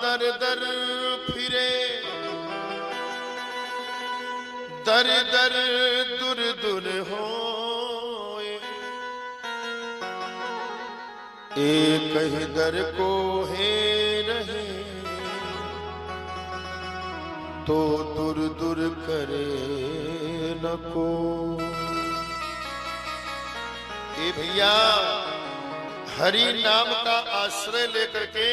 दर दर फिरे, दर दर दुर दुर होए, एक ही दर को है रहे, तो दुर दुर करे न को। ए भैया, हरि नाम का आश्रय लेकर के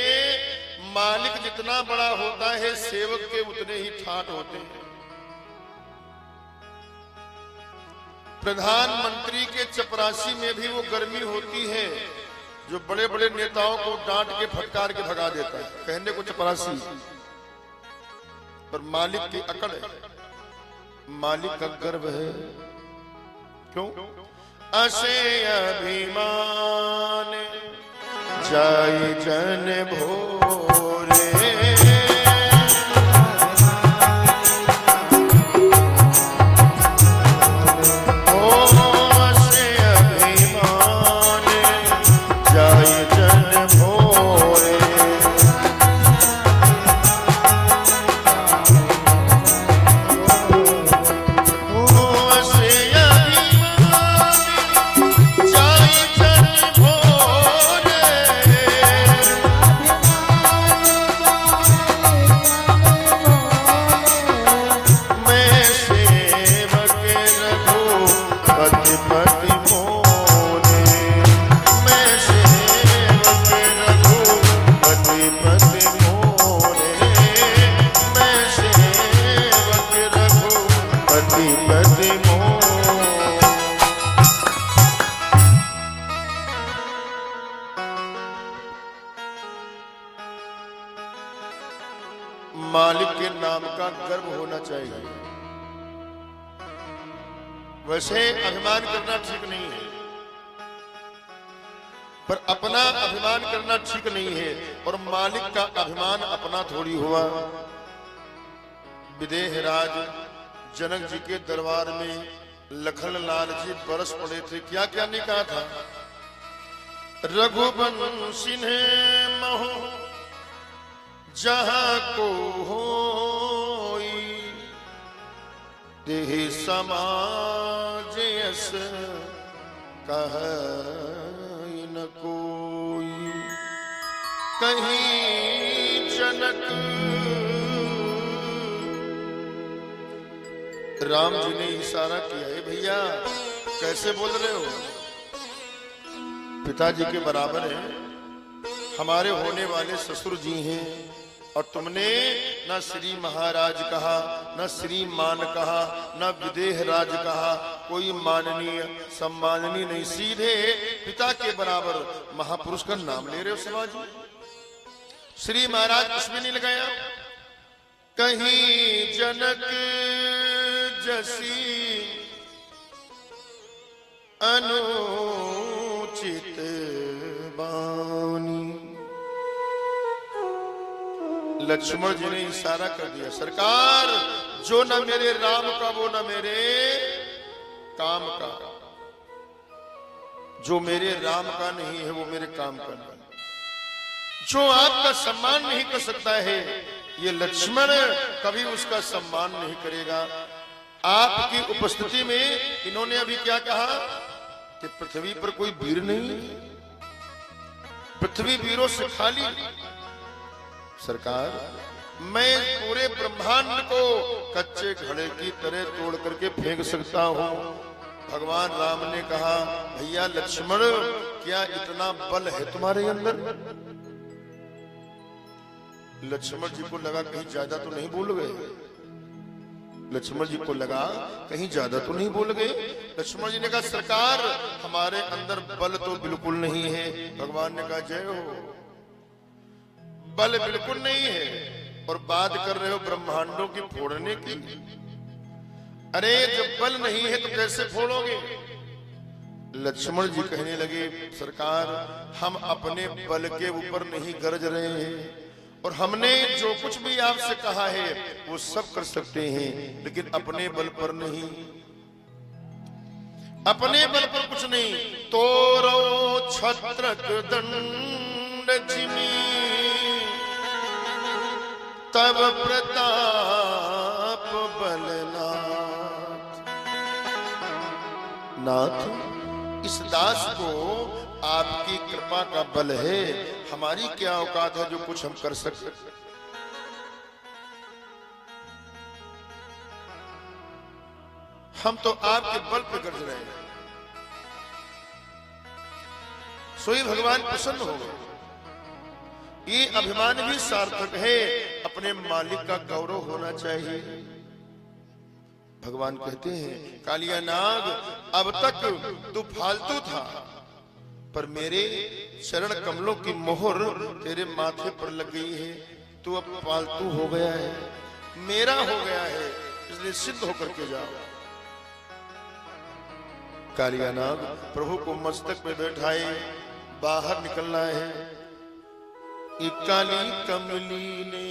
मालिक जितना बड़ा होता है, सेवक के उतने ही ठाट होते हैं। प्रधानमंत्री के चपरासी में भी वो गर्मी होती है जो बड़े बड़े नेताओं को डांट के फटकार के भगा देता है, कहने को चपरासी, पर मालिक की अकड़ है, मालिक का गर्व है। क्यों? असे अभिमान जाय जन भोरे, मालिक के नाम का गर्व होना चाहिए। वैसे अभिमान करना ठीक नहीं है, पर अपना अभिमान करना ठीक नहीं है, और मालिक का अभिमान अपना थोड़ी हुआ। विदेह राज जनक जी के दरबार में लखन लाल जी बरस पड़े थे, क्या क्या नहीं कहा था? रघुवंशी महो जहां को होई, देहि समाज यस कहै न कोई। कहीं जनक, राम जी ने इशारा किया है, भैया कैसे बोल रहे हो? पिताजी के बराबर है, हमारे होने वाले ससुर जी हैं, और तुमने न श्री महाराज कहा, न श्रीमान कहा, न विदेह राज कहा, कोई माननीय सम्माननीय नहीं, सीधे पिता के बराबर महापुरुष का नाम ले रहे हो समाज में। श्री महाराज उसमें नहीं लगाया। कहीं जनक जसी अनुचित बानी। लक्ष्मण जी ने इशारा कर दिया, सरकार जो न मेरे राम का वो न मेरे काम का, जो मेरे राम का नहीं है वो मेरे काम का नहीं। जो आपका सम्मान नहीं कर सकता है, ये लक्ष्मण कभी उसका सम्मान नहीं करेगा। आपकी उपस्थिति में इन्होंने अभी क्या कहा कि पृथ्वी पर कोई वीर नहीं, पृथ्वी वीरों से खाली। सरकार, मैं पूरे ब्रह्मांड को कच्चे घड़े की तरह तोड़ करके फेंक सकता हूं। भगवान राम ने कहा, भैया लक्ष्मण, क्या इतना बल है तुम्हारे अंदर? लक्ष्मण जी को लगा कहीं ज्यादा तो नहीं भूल गए। लक्ष्मण जी को लगा कहीं ज्यादा तो नहीं भूल गए। लक्ष्मण जी ने कहा, सरकार हमारे अंदर बल तो बिल्कुल नहीं है। भगवान ने कहा, जय हो, बल बिल्कुल नहीं है और बात कर रहे हो ब्रह्मांडों की फोड़ने की। अरे जब बल नहीं है तो कैसे फोड़ोगे? लक्ष्मण जी कहने लगे, सरकार हम अपने बल के ऊपर नहीं गरज रहे हैं, और हमने जो कुछ भी आपसे कहा है वो सब कर सकते हैं, लेकिन अपने बल पर नहीं, अपने बल पर कुछ नहीं। तोरो छत्रक दंड जिमी तब प्रताप बलनाथ। नाथ, इस दास को आपकी कृपा का बल है, हमारी क्या औकात है जो कुछ हम कर सकते। हम तो आपके बल पे गरज रहे हैं। सोई भगवान प्रसन्न हो गए। ये अभिमान भी सार्थक है, अपने मालिक का गौरव होना चाहिए। भगवान कहते हैं, कालिया नाग, अब तक तू फालतू था, पर मेरे चरण कमलों की मोहर तेरे माथे पर लग गई है। तू अब पालतू हो गया है, मेरा हो गया है, इसलिए सिद्ध होकर के जाओ। कालिया नाग प्रभु को मस्तक पे बैठाए, बाहर निकलना है। काली कमली ने,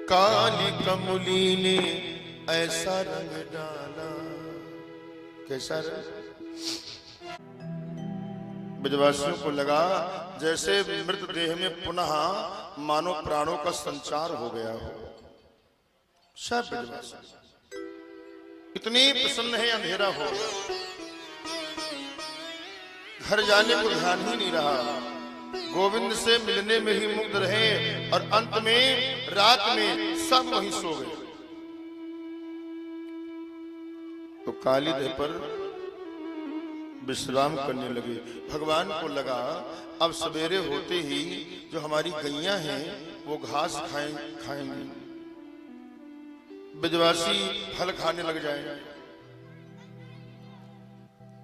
काली कमली ने ऐसा रंग डाला। कैसा रंग? ब्रजवासियों को लगा जैसे मृतदेह में पुनः मानो प्राणों का संचार हो गया हो। सब ब्रजवासी इतनी प्रसन्न है, अंधेरा हो गया, घर जाने को ध्यान ही नहीं रहा, गोविंद से मिलने में ही मुग्ध रहे और अंत में रात में सब वहीं सो गए। तो काली देह पर विश्राम करने लगे। भगवान को लगा अब सवेरे होते ही जो हमारी गैया हैं वो घास खाएंगी, ब्रजवासी फल खाने लग जाएंगे।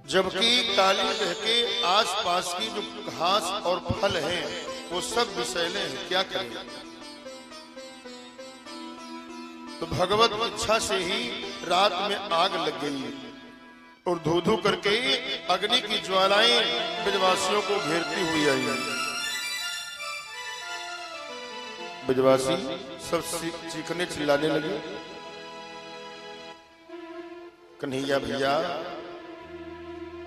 जबकि काली देह के आसपास की जो घास और फल हैं वो सब विषैले हैं, क्या करें। तो भगवत इच्छा से ही रात में आग लग गई और धू धू करके अग्नि की ज्वालाएं ब्रजवासियों को घेरती हुई आई। ब्रजवासी सब चीखने चिल्लाने लगे, कन्हैया भैया,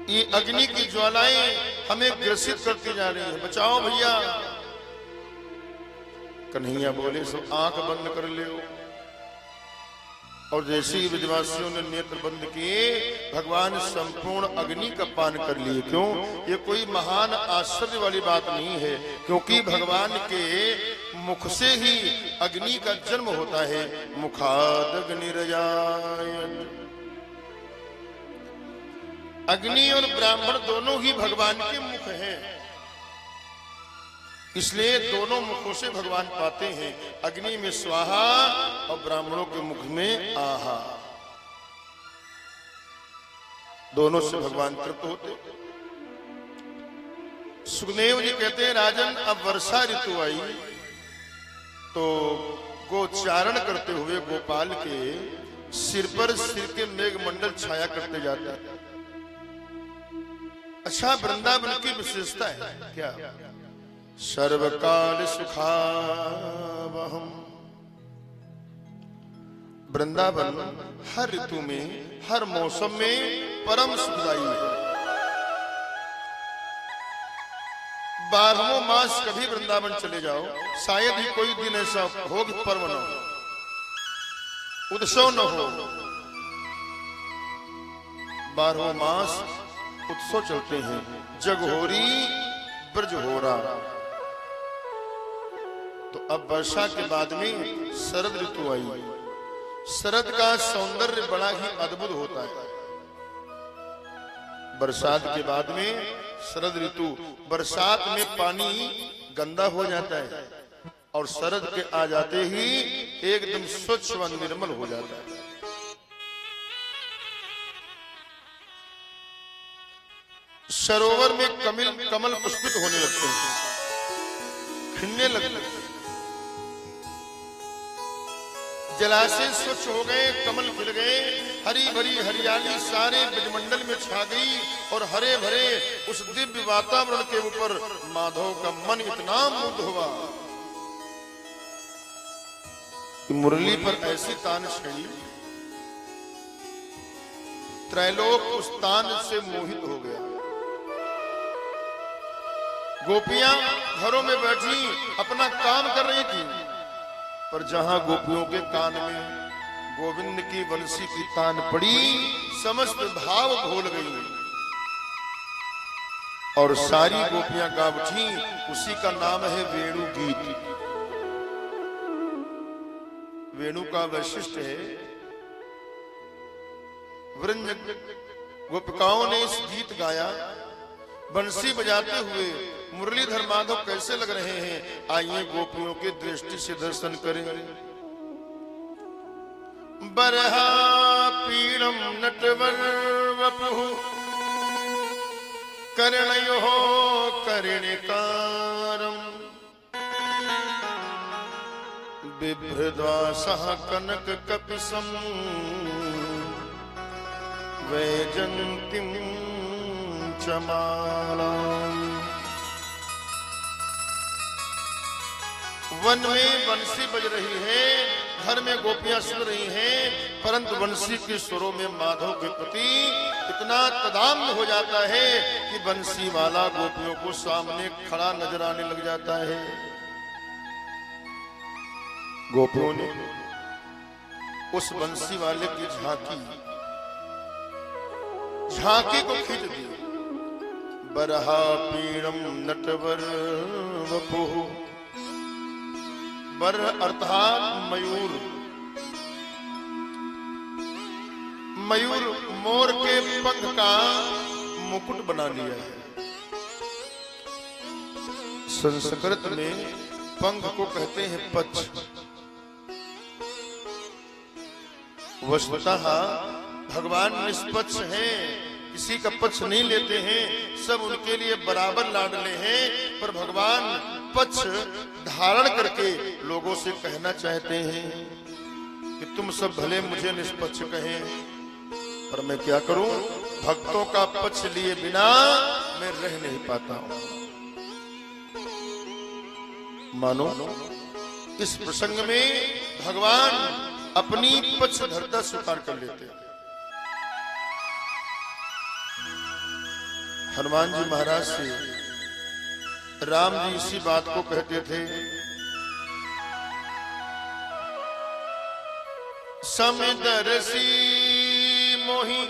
ये अग्नि की ज्वालाएं हमें ग्रसित करती जा रही है, बचाओ भैया। कन्हैया बोले, सब आंख बंद कर ले। और जैसे ही ब्रजवासियों ने नेत्र बंद किए, भगवान संपूर्ण अग्नि का पान कर लिए। क्यों? ये कोई महान आश्चर्य वाली बात नहीं है, क्योंकि भगवान के मुख से ही अग्नि का जन्म होता है। मुखाद अग्निरजायत। अग्नि और ब्राह्मण दोनों ही भगवान के मुख हैं, इसलिए दोनों मुखों से भगवान पाते हैं। अग्नि में स्वाहा और ब्राह्मणों के मुख में आहा, दोनों से भगवान तृप्त होते। सुखदेव जी कहते हैं, राजन अब वर्षा ऋतु आई तो गोचारण करते हुए गोपाल के सिर पर सिर के मेघमंडल छाया करते जाता है। अच्छा, वृंदावन की विशेषता है क्या? सर्वकाल सुखावहम। वृंदावन हर ऋतु में, हर मौसम में परम सुखदायी है। 12 मास कभी वृंदावन चले जाओ, शायद ही कोई दिन ऐसा हो कि पर्व न हो, उत्सव न हो। 12 मास उत्सव चलते हैं। जगहोरी ब्रज हो रहा। तो अब वर्षा के बाद में शरद ऋतु आई। शरद का सौंदर्य बड़ा ही अद्भुत होता है। बरसात के बाद में शरद ऋतु, बरसात में पानी गंदा हो जाता है और शरद के आ जाते ही एकदम स्वच्छ व निर्मल हो जाता है। सरोवर में कमल पुष्पित होने लगते हैं, खिलने लगते हैं। जलाशय स्वच्छ हो गए, कमल खिल गए, हरी भरी हरियाली सारे ब्रजमंडल में छा गई और हरे भरे उस दिव्य वातावरण के ऊपर माधव का मन इतना मुग्ध हुआ कि मुरली पर ऐसी तान छड़ी, त्रैलोक उस तान से मोहित हो गया। गोपियां घरों में बैठी अपना काम कर रही थी, पर जहां गोपियों के कान में गोविंद की बंसी की तान पड़ी, समस्त भाव भूल गई और सारी गोपियां गा उठी। उसी का नाम है वेणु गीत। वेणु का वैशिष्ट है, वृंद गोपिकाओं ने इस गीत गाया, बंसी बजाते हुए मुरलीधर माधव कैसे लग रहे हैं, आइए गोपियों के दृष्टि से दर्शन करें। बरहा पीड़म नटवर वपुः कर्णयोः कर्णिकारम् बिभ्रद्वासः कनक कपिशं वैजंतीं च मालाम्। वन में बंसी बज रही है, घर में गोपियां सुन रही हैं, परंतु बंसी के सुरों में माधव के प्रति इतना तदाम्य हो जाता है कि बंसी वाला गोपियों को सामने खड़ा नजर आने लग जाता है। गोपियों ने उस बंसी वाले की झांकी को खींच दी। बरहा पीड़म नटवर वपुः, बर अर्थात मयूर, मयूर मोर के पंख का मुकुट बना लिया है। संस्कृत में पंख को कहते हैं पक्ष। वस्तुतः भगवान निष्पक्ष हैं, किसी का पक्ष नहीं लेते हैं, सब उनके लिए बराबर लाडले हैं, पर भगवान पक्ष धारण करके लोगों से कहना चाहते हैं कि तुम सब भले मुझे निष्पक्ष कहें, पर मैं क्या करूं, भक्तों का पक्ष लिए बिना मैं रह नहीं पाता हूं। मानो इस प्रसंग में भगवान अपनी पक्ष धरता स्वीकार कर लेते हैं। हनुमान जी महाराज से राम जी इसी बात को कहते थे, समदर्शी मोहि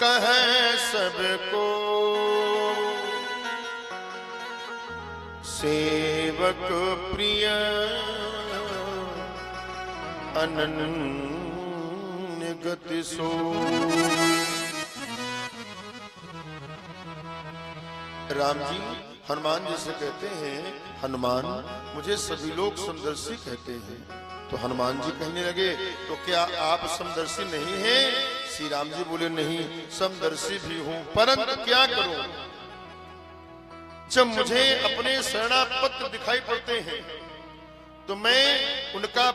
कहे सबको, सेवक प्रिय अनन्य गति सो। राम जी हनुमान जी से कहते हैं, हनुमान मुझे सभी लोग समदर्शी कहते हैं। तो हनुमान जी कहने लगे, तो क्या आप समदर्शी नहीं हैं? श्री राम जी बोले, नहीं समदर्शी भी हूं, परंतु क्या करूं, जब मुझे अपने शरणापत्र दिखाई पड़ते हैं तो मैं उनका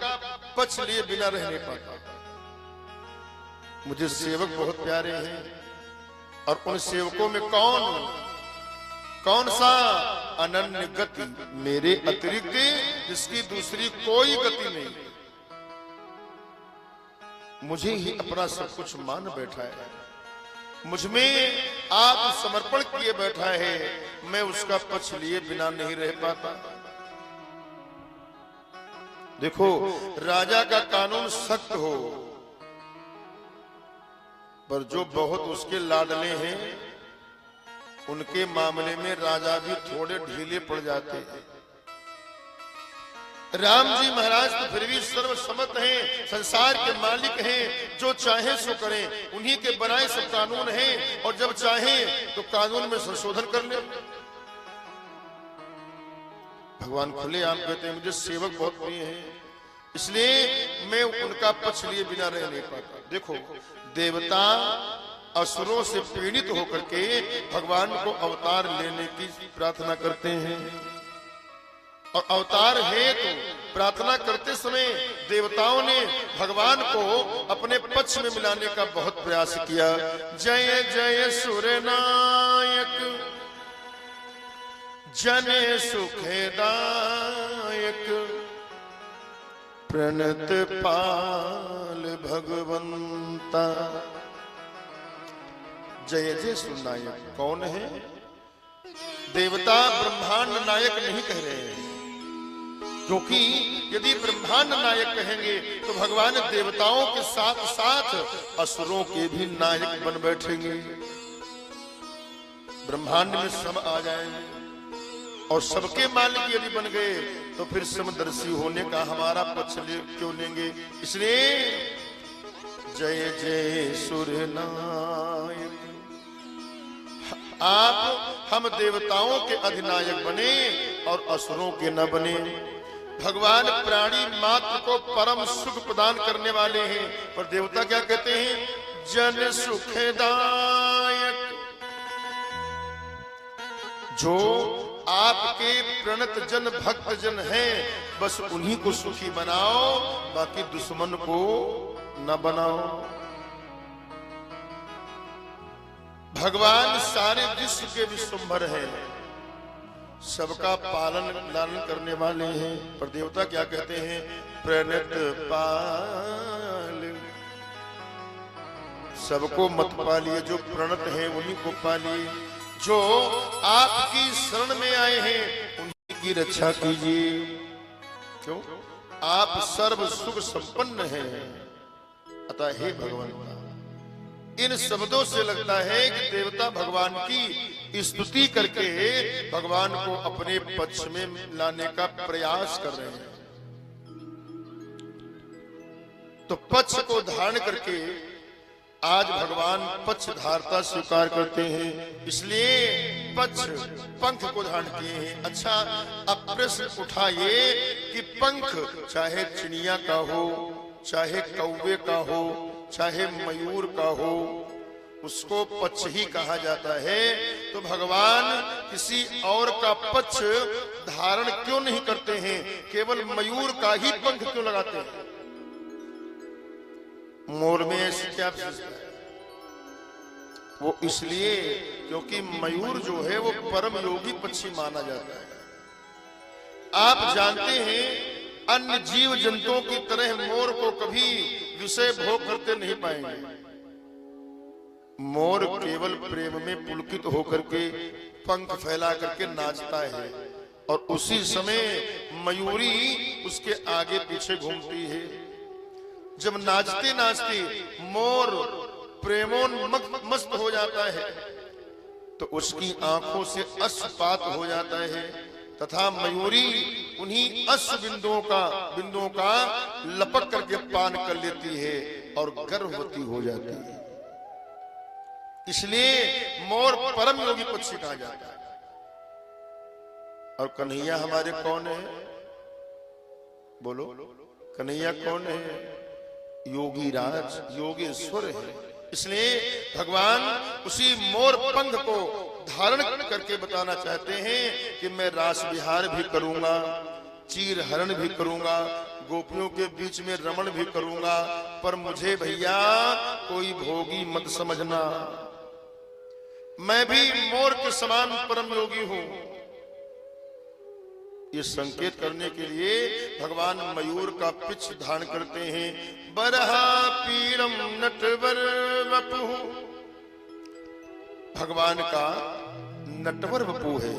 पक्ष लिए बिना रह नहीं पाता। मुझे सेवक बहुत प्यारे हैं, और उन सेवकों में कौन सा अनन्य गति, मेरे अतिरिक्त जिसकी दूसरी कोई गति नहीं, मुझे ही अपना सब कुछ मान बैठा है, मुझमें आप समर्पण किए बैठा है, मैं उसका पक्ष लिए बिना नहीं रह पाता। देखो, राजा का कानून सख्त हो, पर जो बहुत उसके लाडले हैं उनके मामले में राजा भी थोड़े ढीले पड़ जाते हैं। राम जी महाराज तो फिर भी सर्वसम्मत हैं, संसार के मालिक हैं, जो चाहे सो करें, उन्हीं के बनाए सब कानून हैं, और जब चाहे तो कानून में संशोधन कर ले। भगवान खुलेआम कहते हैं, मुझे सेवक बहुत प्रिय हैं, इसलिए मैं उनका पक्ष लिए बिना रह नहीं पाता। देखो, देवता असुरों से पीड़ित होकर के भगवान को अवतार लेने की प्रार्थना करते हैं, और अवतार हेतु प्रार्थना करते समय देवताओं ने भगवान को अपने पक्ष में मिलाने का बहुत प्रयास किया। जय जय सुरनायक जन सुखदायक, प्रणत पाल भगवंता। जय जय सुरनायक कौन है? देवता ब्रह्मांड नायक नहीं कह रहे हैं, क्योंकि यदि ब्रह्मांड नायक कहेंगे तो भगवान देवताओं के साथ साथ असुरों के भी नायक बन बैठेंगे। ब्रह्मांड में सब आ जाएंगे और सबके मालिक यदि बन गए तो फिर समदर्शी होने का हमारा पक्ष क्यों लेंगे। इसलिए जय जय सूर्यनायक, आप हम देवताओं के अधिनायक बने और असुरों के न बने। भगवान प्राणी मात्र को परम सुख प्रदान करने वाले हैं, पर देवता क्या कहते हैं? जन सुखदायक। जो आपके प्रणत जन भक्त जन हैं, बस उन्हीं को सुखी बनाओ, बाकी दुश्मन को न बनाओ। भगवान सारे विश्व के विश्वंभर हैं, सबका पालन लालन करने वाले हैं, पर देवता क्या कहते हैं? प्रणत पाल। सबको मत पालिए, जो प्रणत है उन्हीं को पालिए। जो आपकी शरण में आए हैं उन्हीं की रक्षा कीजिए। क्यों? आप सर्व सुख संपन्न हैं। अतः हे भगवान, इन शब्दों से लगता है कि देवता भगवान की स्तुति करके भगवान को अपने पक्ष में लाने का प्रयास कर रहे हैं। तो पक्ष को धारण करके आज भगवान पक्ष धारता स्वीकार करते हैं, इसलिए पक्ष पंख को धारण किए हैं। अच्छा, अब प्रश्न उठा ये कि पंख चाहे चिड़िया का हो, चाहे कौवे का हो, चाहे मयूर का हो, उसको पक्ष ही कहा जाता है। तो भगवान किसी और का पक्ष धारण क्यों नहीं करते हैं? केवल मयूर का ही पंख क्यों लगाते हैं? मोर में ऐसी क्या विशेषता है? वो इसलिए क्योंकि मयूर जो है वो परम योगी पक्षी माना जाता है। आप जानते हैं अन्य जीव जंतुओं की तरह मोर को कभी विषय भोग करते नहीं पाएंगे। मोर केवल प्रेम में पुलकित होकर के पंख फैला करके नाचता है, और उसी समय मयूरी उसके आगे पीछे घूमती है। जब नाचते नाचते मोर प्रेमोन्मस्त हो जाता है तो उसकी आंखों से अश्रुपात हो जाता है, तथा मयूरी उन्हीं अश्रु बिंदुओं का लपक करके पान कर लेती है और गर्भवती हो जाती है। इसलिए मोर परम योगी पक्षी कहा जाता है। और कन्हैया हमारे कौन है? बोलो, कन्हैया कौन है? योगी राज, योगेश्वर है। इसलिए भगवान उसी मोर पंख को धारण करके बताना चाहते हैं कि मैं रास विहार भी करूंगा, चीर हरण भी करूंगा, गोपियों के बीच में रमण भी करूंगा, पर मुझे भैया कोई भोगी मत समझना। मैं भी मोर के समान परम योगी हूं। ये संकेत करने के लिए भगवान मयूर का पिछ धारण करते हैं। बरहा पीरम नटवर वपु, भगवान का नटवर वपु है।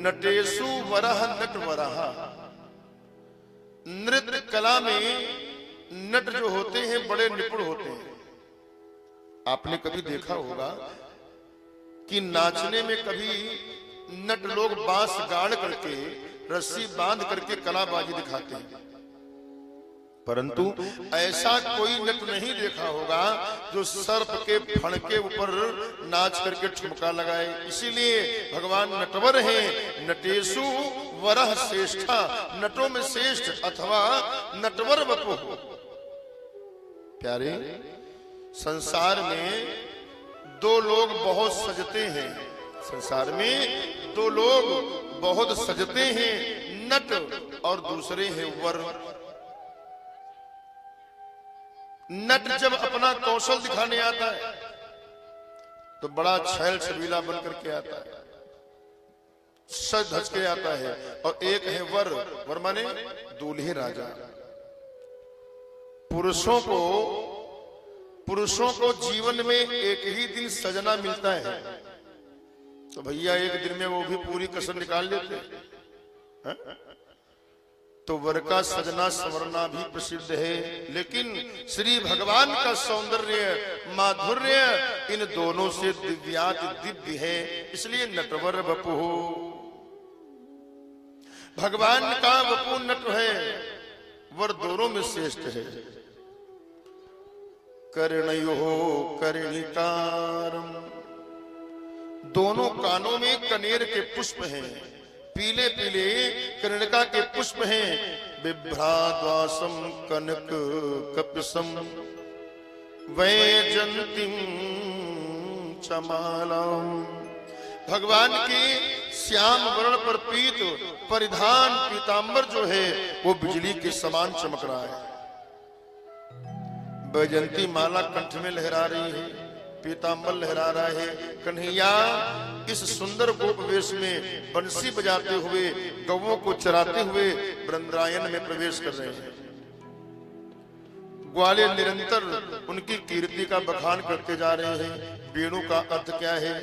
नटेशु वरह नटवरह, नृत्य कला में नट जो होते हैं बड़े निपुण होते हैं। आपने कभी देखा होगा कि नाचने में कभी नट लोग बांस गाड़ करके रस्सी बांध करके कलाबाजी दिखाते हैं, परंतु ऐसा कोई नट नहीं देखा होगा जो सर्प के फण के ऊपर नाच करके ठुमका लगाए। इसीलिए भगवान नटवर हैं। नटेशु वरह श्रेष्ठा, नटों में श्रेष्ठ अथवा नटवर वपु। प्यारे, संसार में दो लोग बहुत सजते हैं। संसार में दो लोग बहुत सजते हैं, नट और दूसरे हैं वर। नट जब अपना कौशल दिखाने आता है तो बड़ा छैल छबीला बन करके आता है, सज धज के आता है। और एक है वर, वर माने दूल्हे राजा। पुरुषों को जीवन में एक ही दिन सजना मिलता है, तो भैया एक दिन में वो भी पूरी कसर निकाल लेते हैं। तो वर का सजना संवरना भी प्रसिद्ध है, लेकिन श्री भगवान का सौंदर्य माधुर्य इन दोनों से दिव्याति दिव्य है, इसलिए नटवर वपु हो। भगवान का वपु नट है, वर दोनों में श्रेष्ठ है। कर्णयो कर्णिकारम, दोनों कानों में कनेर के पुष्प हैं, पीले पीले कर्णिका के पुष्प हैं। बिभ्राद्वासम कनक कपिसम वैजंतीम चमालम, भगवान के श्याम वर्ण पर पीत परिधान पीतांबर जो है वो बिजली के समान चमक रहा है। वैजंती माला कंठ में लहरा रही है, पीतांबर लहरा रहा है। कन्हैया इस सुंदर गोप वेश में बंसी बजाते हुए गौओं को चराते हुए वृंदायन में प्रवेश कर रहे हैं। ग्वाले निरंतर उनकी कीर्ति का बखान करते जा रहे हैं। वेणु का अर्थ क्या है?